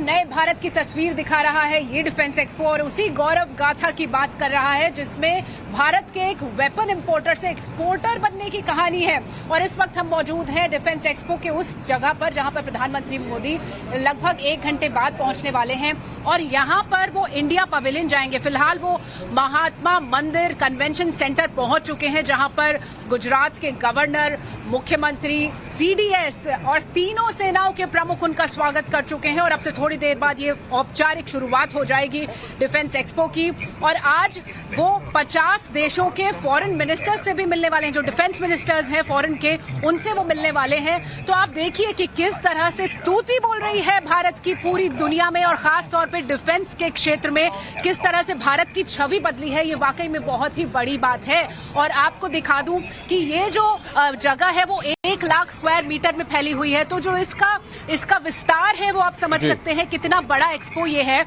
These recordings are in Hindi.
नए भारत की तस्वीर दिखा रहा है ये डिफेंस एक्सपो और उसी गौरव गाथा की बात कर रहा है जिसमें भारत के एक वेपन इंपोर्टर से एक्सपोर्टर बनने की कहानी है। और इस वक्त हम मौजूद हैं डिफेंस एक्सपो के उस जगह पर जहां पर प्रधानमंत्री मोदी लगभग 1 घंटे बाद पहुंचने वाले हैं और यहां पर वो इंडिया पवेलियन जाएंगे। फिलहाल वो महात्मा मंदिर कन्वेंशन सेंटर पहुंच चुके हैं जहां पर गुजरात के गवर्नर, मुख्यमंत्री, सीडीएस और तीनों सेनाओं के प्रमुख उनका स्वागत कर चुके हैं और अब से थोड़ी देर बाद ये औपचारिक शुरुआत हो जाएगी डिफेंस एक्सपो की। और आज वो 50 देशों के फॉरेन मिनिस्टर्स से भी मिलने वाले हैं, जो डिफेंस मिनिस्टर्स हैं फॉरेन के, उनसे वो मिलने वाले हैं। तो आप देखिए कि किस तरह से तूती बोल रही है भारत की पूरी दुनिया में और खास तौर पे डिफेंस के क्षेत्र में किस तरह से भारत की छवि बदली है। ये वाकई में बहुत ही बड़ी बात है। और आपको दिखा दूं कि ये जो जगह है वो 1 लाख स्क्वायर मीटर में फैली हुई है। तो जो इसका विस्तार है वो आप समझ सकते हैं कितना बड़ा एक्सपो ये है।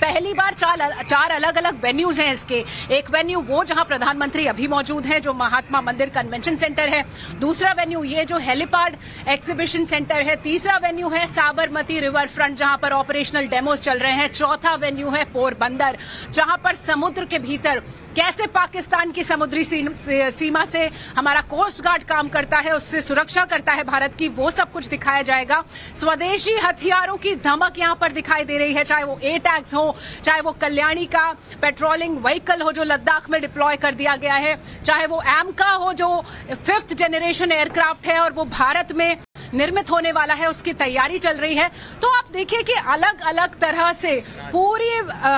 पहली बार 4 अलग अलग वेन्यूज हैं इसके। एक वेन्यू वो जहां प्रधानमंत्री अभी मौजूद हैं जो महात्मा मंदिर कन्वेंशन सेंटर है। दूसरा वेन्यू ये जो हेलीपैड एक्सिबिशन सेंटर है। तीसरा वेन्यू है साबरमती रिवर फ्रंट जहां पर ऑपरेशनल डेमोज चल रहे हैं। चौथा वेन्यू है पोरबंदर जहां पर समुद्र के भीतर कैसे पाकिस्तान की समुद्री सीमा से हमारा कोस्ट गार्ड काम करता है, उससे सुरक्षा करता है भारत की, वो सब कुछ दिखाया जाएगा। स्वदेशी हथियारों की धमक यहां पर दिखाई दे रही है, चाहे वो एटैक्स हो, चाहे वो कल्याणी का पेट्रोलिंग व्हीकल हो जो लद्दाख में डिप्लॉय कर दिया गया है, चाहे वो एमका हो जो 5th जनरेशन एयरक्राफ्ट है और वो भारत में निर्मित होने वाला है, उसकी तैयारी चल रही है। तो आप देखिए कि अलग अलग तरह से पूरी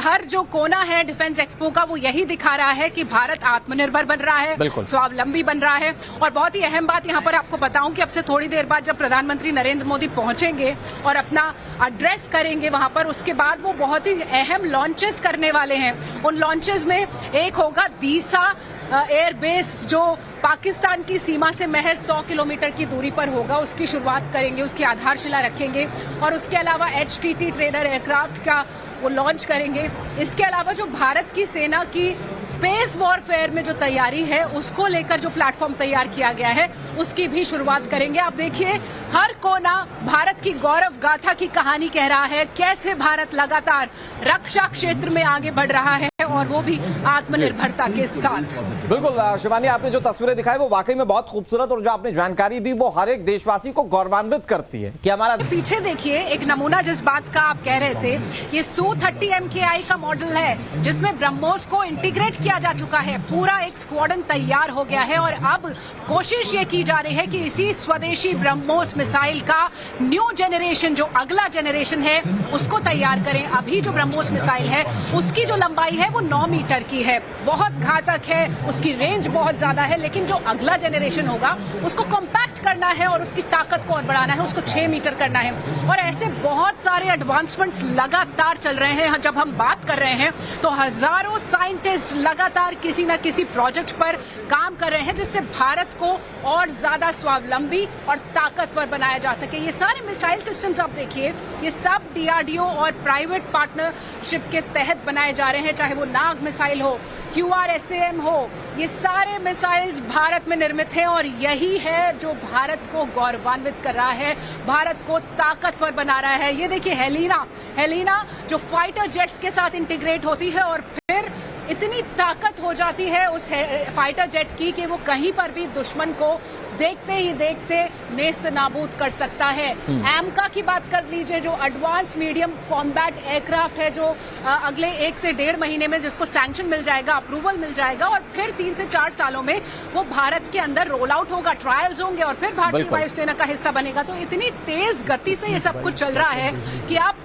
हर जो कोना है डिफेंस एक्सपो का वो यही दिखा रहा है कि भारत आत्मनिर्भर बन रहा है, स्वावलंबी बन रहा है। और बहुत ही अहम बात यहां पर आपको बताऊं कि अब से थोड़ी देर बाद जब प्रधानमंत्री नरेंद्र मोदी पहुंचेंगे और अपना एड्रेस करेंगे वहां पर, उसके बाद वो बहुत ही अहम लॉन्चेस करने वाले हैं। उन लॉन्चेस में एक होगा दीसा एयरबेस जो पाकिस्तान की सीमा से महज 100 किलोमीटर की दूरी पर होगा, उसकी शुरुआत करेंगे, उसकी आधारशिला रखेंगे। और उसके अलावा HTT ट्रेडर एयरक्राफ्ट का वो लॉन्च करेंगे। इसके अलावा जो भारत की सेना की स्पेस वॉरफेयर में जो तैयारी है उसको लेकर जो प्लेटफॉर्म तैयार किया गया है उसकी भी शुरुआत करेंगे। आप देखिए हर कोना भारत की गौरव गाथा की कहानी कह रहा है, कैसे भारत लगातार रक्षा क्षेत्र में आगे बढ़ रहा है और वो भी आत्मनिर्भरता के साथ। बिल्कुल शिवानी, आपने जो तस्वीरें दिखाई वो वाकई में बहुत खूबसूरत और जो आपने जानकारी दी वो हर एक देशवासी को गौरवान्वित करती है कि हमारा। पीछे देखिए एक नमूना जिस बात का आप कह रहे थे, ये Su-30 MKI का मॉडल है जिसमें ब्रह्मोस को इंटीग्रेट किया जा चुका है। पूरा एक स्क्वाड्रन तैयार हो गया है और अब कोशिश ये की जा रही है कि इसी स्वदेशी ब्रह्मोस मिसाइल का न्यू जनरेशन जो अगला जनरेशन है उसको तैयार करें। अभी जो ब्रह्मोस मिसाइल है उसकी जो लंबाई है वो 9 मीटर की है, बहुत घातक है, उसकी रेंज बहुत ज्यादा है। लेकिन जो अगला जनरेशन होगा उसको कॉम्पैक्ट करना है और उसकी ताकत को और बढ़ाना है, उसको 6 मीटर करना है। और ऐसे बहुत सारे एडवांसमेंट्स लगातार चल रहे हैं। जब हम बात कर रहे हैं तो हजारों साइंटिस्ट लगातार किसी न किसी प्रोजेक्ट पर काम कर रहे हैं जिससे भारत को और ज्यादा स्वावलंबी और ताकतवर बनाया जा सके। ये सारे मिसाइल सिस्टम्स आप देखिए, ये सब DRDO और प्राइवेट पार्टनरशिप के तहत बनाए जा रहे हैं, चाहे वो नाग मिसाइल हो, QRSAM हो, ये सारे मिसाइल्स भारत में निर्मित हैं और यही है जो भारत को गौरवान्वित कर रहा है, भारत को ताकतवर बना रहा है। ये देखिए हेलिना जो फाइटर जेट्स के साथ इंटीग्रेट होती है और फिर इतनी ताकत हो जाती है उस फाइटर जेट की कि वो कहीं पर भी दुश्मन को देखते ही देखते नेस्त नाबूद कर सकता है। एमका की बात कर लीजिए जो एडवांस मीडियम कॉम्बैट एयरक्राफ्ट है जो अगले 1 से 1.5 महीने में जिसको सैंक्शन मिल जाएगा, अप्रूवल मिल जाएगा और फिर 3 से 4 सालों में वो भारत के अंदर रोल आउट होगा, ट्रायल्स होंगे और फिर भारतीय वायुसेना का हिस्सा बनेगा। तो इतनी तेज गति से ये सब कुछ चल रहा है कि आप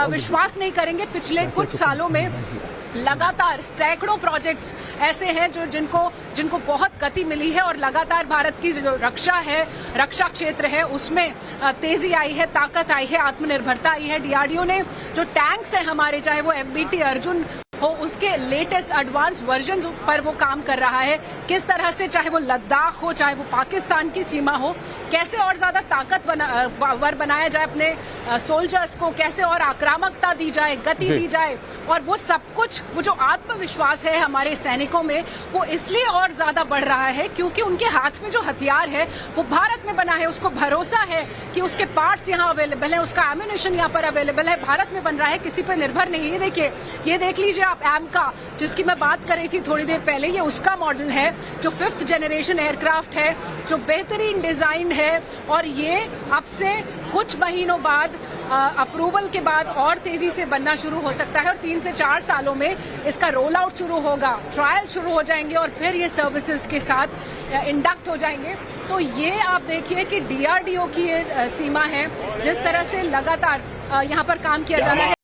विश्वास नहीं करेंगे, पिछले कुछ सालों में लगातार सैकड़ों प्रोजेक्ट्स ऐसे हैं जो जिनको बहुत गति मिली है और लगातार भारत की जो रक्षा क्षेत्र है उसमें तेजी आई है, ताकत आई है, आत्मनिर्भरता आई है। DRDO ने जो टैंक्स है हमारे, चाहे वो MBT अर्जुन हो उसके लेटेस्ट एडवांस वर्जन पर वो काम कर रहा है। किस तरह से, चाहे वो लद्दाख हो, चाहे वो पाकिस्तान की सीमा हो, कैसे और ज्यादा ताकतवर बनाया जाए अपने सोल्जर्स को, कैसे और आक्रामकता दी जाए, गति दी जाए, और वो सब कुछ, वो जो आत्मविश्वास है हमारे सैनिकों में, वो इसलिए और ज्यादा बढ़ रहा है क्योंकि उनके हाथ में जो हथियार है वो भारत में बना है। उसको भरोसा है कि उसके पार्ट्स यहाँ अवेलेबल है, उसका एम्यूनिशन यहाँ पर अवेलेबल है, भारत में बन रहा है, किसी पर निर्भर नहीं। ये देखिए, ये देख लीजिए आप एमका, जिसकी मैं बात कर रही थी थोड़ी देर पहले, ये उसका मॉडल है जो 5th जनरेशन एयरक्राफ्ट है, जो बेहतरीन डिजाइन है, और ये अब से कुछ महीनों बाद अप्रूवल के बाद और तेजी से बनना शुरू हो सकता है, और 3 से 4 सालों में इसका रोल आउट शुरू होगा, ट्रायल शुरू हो जाएंगे, और फिर ये सर्विसेज के साथ इंडक्ट हो जाएंगे। तो ये आप देखिए कि DRDO की ये सीमा है, जिस तरह से लगातार यहाँ पर काम किया जा रहा है।